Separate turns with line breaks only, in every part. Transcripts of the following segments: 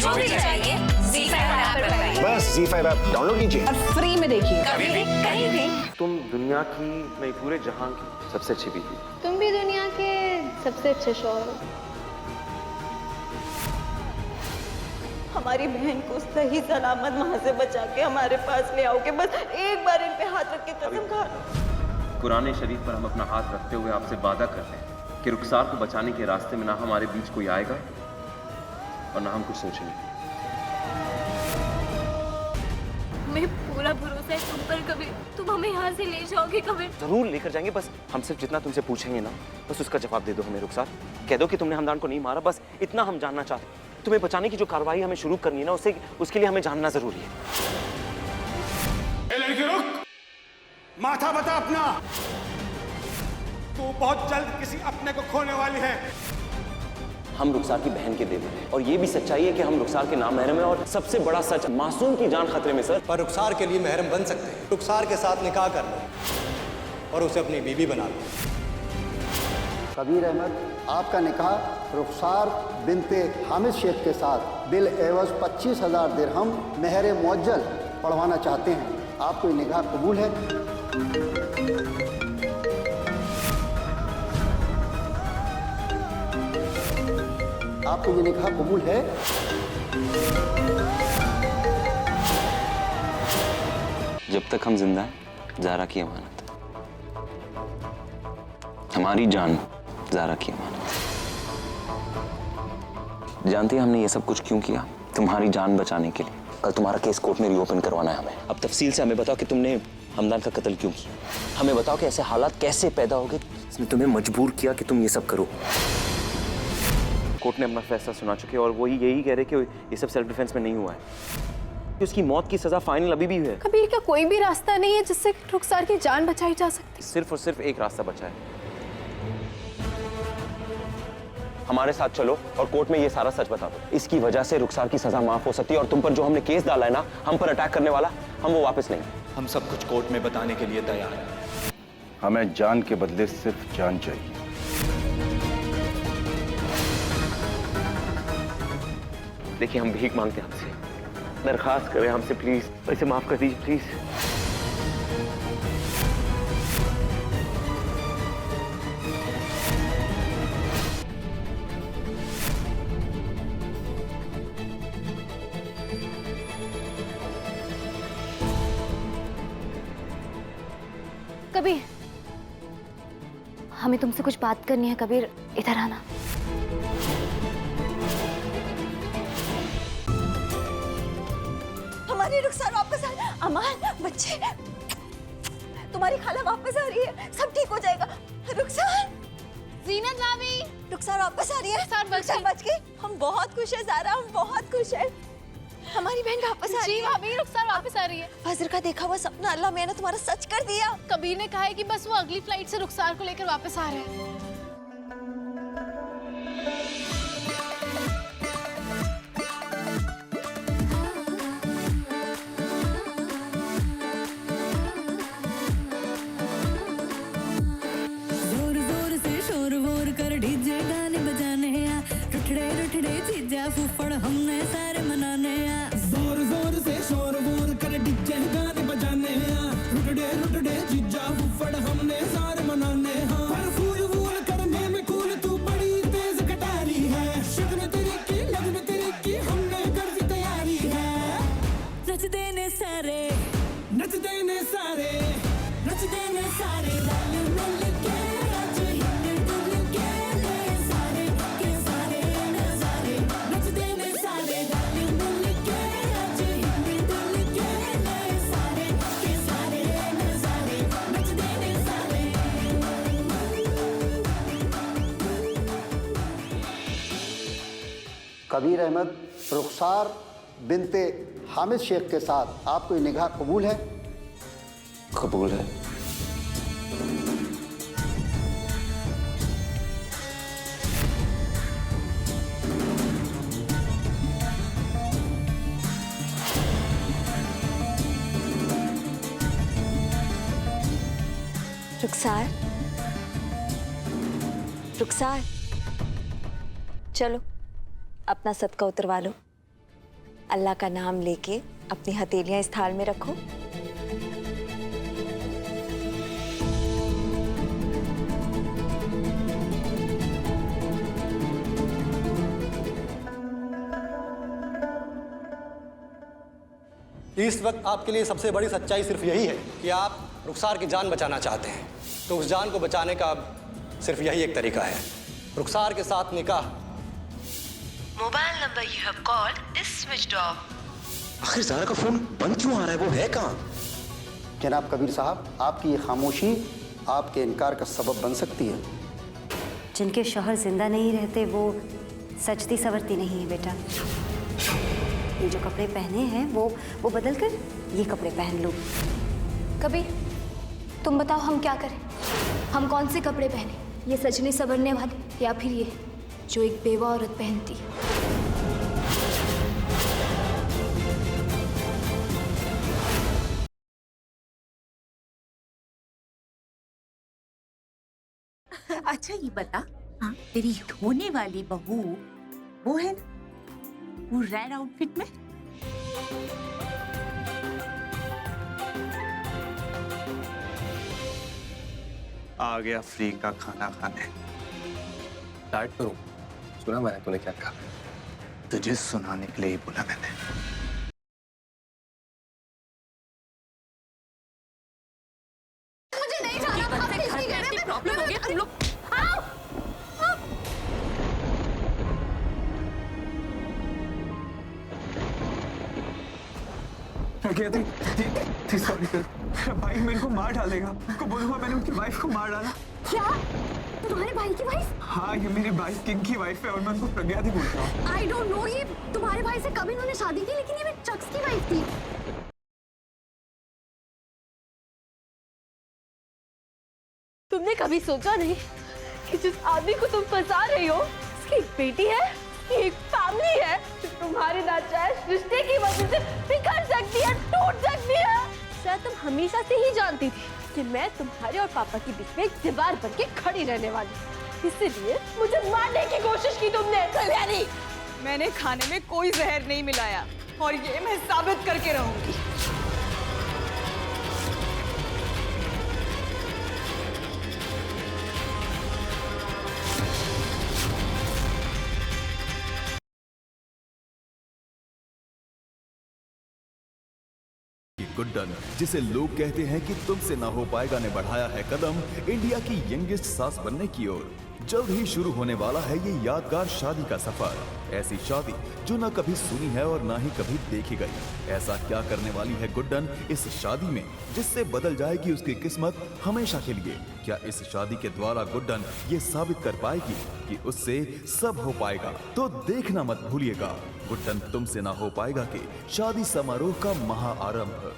जो भी चाहिए ZEE5 ऐप पर पाइए।
बस ZEE5 ऐप डाउनलोड कीजिए
और फ्री में देखिए।
कभी भी कहीं भी।
तुम दुनिया की नहीं पूरे जहां की सबसे अच्छी बीवी।
तुम भी दुनिया के सबसे अच्छे शौहर हो।
हमारी बहन को सही सलामत वहां से बचा के हमारे पास ले आओगे। बस एक बार इन पे हाथ रख के कसम खा लो।
कुरान शरीफ पर हम अपना हाथ रखते हुए आपसे वादा करते हैं कि रुखसार को बचाने के रास्ते में ना हमारे बीच कोई आएगा और ना हम कुछ सोचेंगे।
मैं पूरा भरोसा है तुम पर। कभी तुम हमें यहाँ से ले जाओगे कभी?
जरूर लेकर जाएंगे। बस हम सिर्फ जितना तुमसे पूछेंगे ना, बस उसका जवाब दे दो हमें रुखसार। कह दो कि तुमने हमदान को नहीं मारा, बस इतना हम जानना चाहते हैं। तुम्हें बचाने की जो कार्रवाई हमें शुरू करनी है ना, उसके लिए हमें जानना जरूरी है।
ए लड़की रुक, माथा बता अपना। तू बहुत जल्द किसी अपने को खोने वाली है।
हम रुखसार की बहन के देवर हैं और ये भी सच्चाई है कि हम रुखसार के नाम महरम हैं। और सबसे बड़ा सच, मासूम की जान खतरे में सर।
पर रुखसार के लिए महरम बन सकते हैं। रुखसार के साथ निकाह कर लो और उसे अपनी बीवी बना लो।
कबीर अहमद, आपका निकाह रुखसार बिनते हामिद शेख के साथ बिल एवज 25,000 दिरहम मेहर मुअज्जल पढ़वाना चाहते हैं। आपको ये निकाह कबूल है? आपको ये निकाह कबूल है?
जब तक हम जिंदा हैं, ज़ारा की अमानत। हमारी जान ज़ारा की अमानत। जानती है हमने ये सब कुछ क्यों किया? तुम्हारी जान बचाने के लिए। कल तुम्हारा केस कोर्ट में रीओपन करवाना है हमें। अब तफसील से हमें बताओ कि तुमने हमदान का कत्ल क्यों किया। हमें बताओ कि ऐसे हालात कैसे पैदा हो गए इसने तुम्हें मजबूर किया कि तुम ये सब करो। कोर्ट ने अपना फैसला सुना चुके और वो यही कह रहे कि ये सब सेल्फ डिफेंस में नहीं हुआ है। कि उसकी मौत की सजा फाइनल अभी भी है।
कबीर, क्या कोई भी रास्ता नहीं है जिससे रुखसार की जान बचाई जा सकती?
सिर्फ और सिर्फ एक रास्ता बचा है। हमारे साथ चलो और कोर्ट में ये सारा सच बता दो। इसकी वजह से रुखसार की सजा माफ हो सकती है और तुम पर जो हमने केस डाला है ना, हम पर अटैक करने वाला, हम वो वापस लेंगे।
हम सब कुछ कोर्ट में बताने के लिए तैयार हैं।
हमें जान के बदले सिर्फ जान चाहिए।
देखिए, हम भीख मांगते हैं आपसे, दरखास्त करें हमसे, प्लीज इसे माफ कर दीजिए प्लीज।
कबीर, हमें तुमसे कुछ बात करनी है। कबीर, इधर आना।
हमारी रुखसार वापस आ। अमान, बच्चे, तुम्हारी खाला वापस आ रही है। सब ठीक हो जाएगा। रुखसार,
जीनत भाभी,
रुखसार वापस आ रही है। रुखसार बच गई। हम बहुत खुश है ज़ारा, हम बहुत खुश है। हमारी बहन वापस आ रही है।
भाभी, रुखसार वापस आ रही है।
फजर का देखा हुआ सपना अल्लाह मैंने तुम्हारा सच कर दिया।
कबीर ने कहा है कि बस वो अगली फ्लाइट से रुखसार को लेकर वापस आ रहे हैं।
फुफड़ हमने सारे मनाने आ। जोर जोर से शोर वोर कर डीजे गाने बजाने आ। रुटडे रुटडे जीजा फुफड़ हमने सारे मनाने हाँ। पर फूल वूल करने में कूल तू बड़ी तेज कटारी है। शक्ल तेरी की लगन तेरी की हमने कर दी तैयारी है। नच देने सारे, नच देने सारे, नच देने सारे। लाल मिल के आज हिल डुल के ले सारे के सारे नजारे। नच देने सारे, लाल मिल के आज हिल डुल के ले सारे के सारे नजारे। नच देने सारे।
कबीर अहमद, रुखसार बिनते हामिद शेख के साथ आपको ये निकाह कबूल है?
कबूल है।
रुखसार, रुखसार, चलो अपना सदका उतरवा लो।
अल्लाह का नाम लेके अपनी हथेलियां इस थाल में रखो।
इस वक्त आपके लिए सबसे बड़ी सच्चाई सिर्फ यही है कि आप रुखसार की जान बचाना चाहते हैं, तो उस जान को बचाने का सिर्फ यही एक तरीका है, रुखसार के साथ निकाह।
Mobile number you have called is switched off.
आखिर ज़ारा का फोन बंद क्यों आ रहा है? वो है कहाँ?
जनाब कबीर साहब, आपकी ये खामोशी आपके इनकार का सबब बन सकती है।
जिनके शौहर जिंदा नहीं रहते वो सजती सवरती नहीं है बेटा। ये जो कपड़े पहने हैं वो बदल कर ये कपड़े पहन लो।
कबीर, तुम बताओ हम क्या करें? हम कौन से कपड़े पहने? ये सजने संवरने वाले या फिर ये जो एक बेवा औरत पहनती है?
अच्छा ये बता, हाँ तेरी होने वाली बहू वो है ना, वो रेड आउटफिट में?
आ गया फ्री का खाना खाने।
स्टार्ट करूं? सुना मैंने तूने क्या कहा?
तुझे सुनाने के लिए ही बोला मैंने।
मुझे नहीं जाना। प्रॉब्लम हो गया तुम लोग।
सॉरी सर, भाई मेरे को मार डालेगा। उनको बोलूंगा मैंने उनकी वाइफ को मार डाला।
क्या? तुम्हारे भाई की वाइफ?
हाँ, ये मेरी भाई किंग की वाइफ है और मैं उनको प्रज्ञा दी बोलता हूँ।
आई डोंट नो, ये तुम्हारे भाई से कभी उन्होंने शादी की, लेकिन ये मेरे चक्स की वाइफ थी। तुमने कभी सोचा नहीं कि जिस आदमी को तुम फंसा रही हो उसकी एक बेटी है, एक फैमिली है, जो तुम्हारे नाजायज रिश्ते की वजह से बिखर सकती है, टूट सकती है। शायद तुम हमेशा से ही जानती थी कि मैं तुम्हारे और पापा के बीच में एक दीवार बन के खड़ी रहने वाली, इसलिए मुझे मारने की कोशिश की तुमने। कल्याणी,
मैंने खाने में कोई जहर नहीं मिलाया और ये मैं साबित करके रहूंगी।
गुड्डन, जिसे लोग कहते हैं कि तुमसे ना हो पाएगा, ने बढ़ाया है कदम इंडिया की यंगेस्ट सास बनने की ओर। जल्द ही शुरू होने वाला है ये यादगार शादी का सफर। ऐसी शादी जो न कभी सुनी है और ना ही कभी देखी गई। ऐसा क्या करने वाली है गुड्डन इस शादी में जिससे बदल जाएगी उसकी किस्मत हमेशा के लिए? क्या इस शादी के द्वारा गुड्डन ये साबित कर पाएगी कि उससे सब हो पाएगा? तो देखना मत भूलिएगा गुड्डन तुमसे ना हो पाएगा के शादी समारोह का महाआरंभ।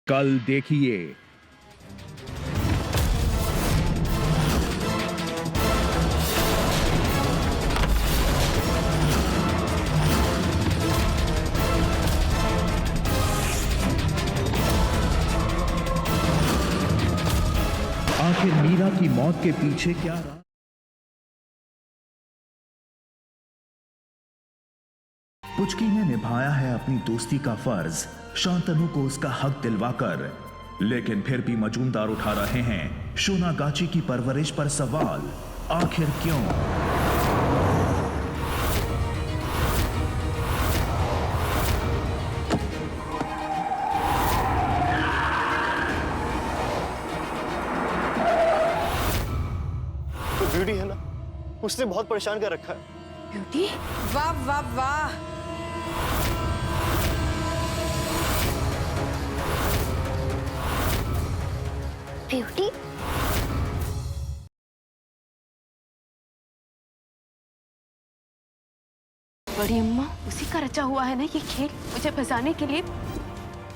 कल देखिए आखिर मीरा की मौत के पीछे क्या रहा? पुचकी ने निभाया है अपनी दोस्ती का फर्ज, शांतनु को उसका हक दिलवाकर, लेकिन फिर भी मजूमदार उठा रहे हैं शोनागाची की परवरिश पर सवाल, आखिर क्यों?
तो ब्यूटी है ना, उसने बहुत परेशान कर रखा है।
ब्यूटी? वाह वाह वाह,
ब्यूटी? बड़ी अम्मा, उसी का रचा हुआ है ना ये खेल, मुझे फंसाने के लिए।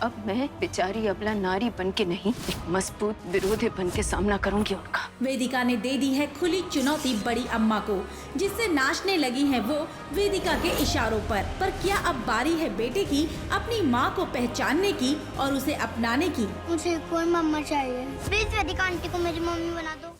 अब मैं बेचारी अबला नारी बन के नहीं, एक मजबूत विरोधी बन के सामना करूंगी उनका।
वेदिका ने दे दी है खुली चुनौती बड़ी अम्मा को, जिससे नाचने लगी हैं वो वेदिका के इशारों पर क्या अब बारी है बेटे की अपनी माँ को पहचानने की और उसे अपनाने की?
मुझे कोई मम्मा चाहिए, प्लीज वेदिका आंटी को मेरी मम्मी बना दो।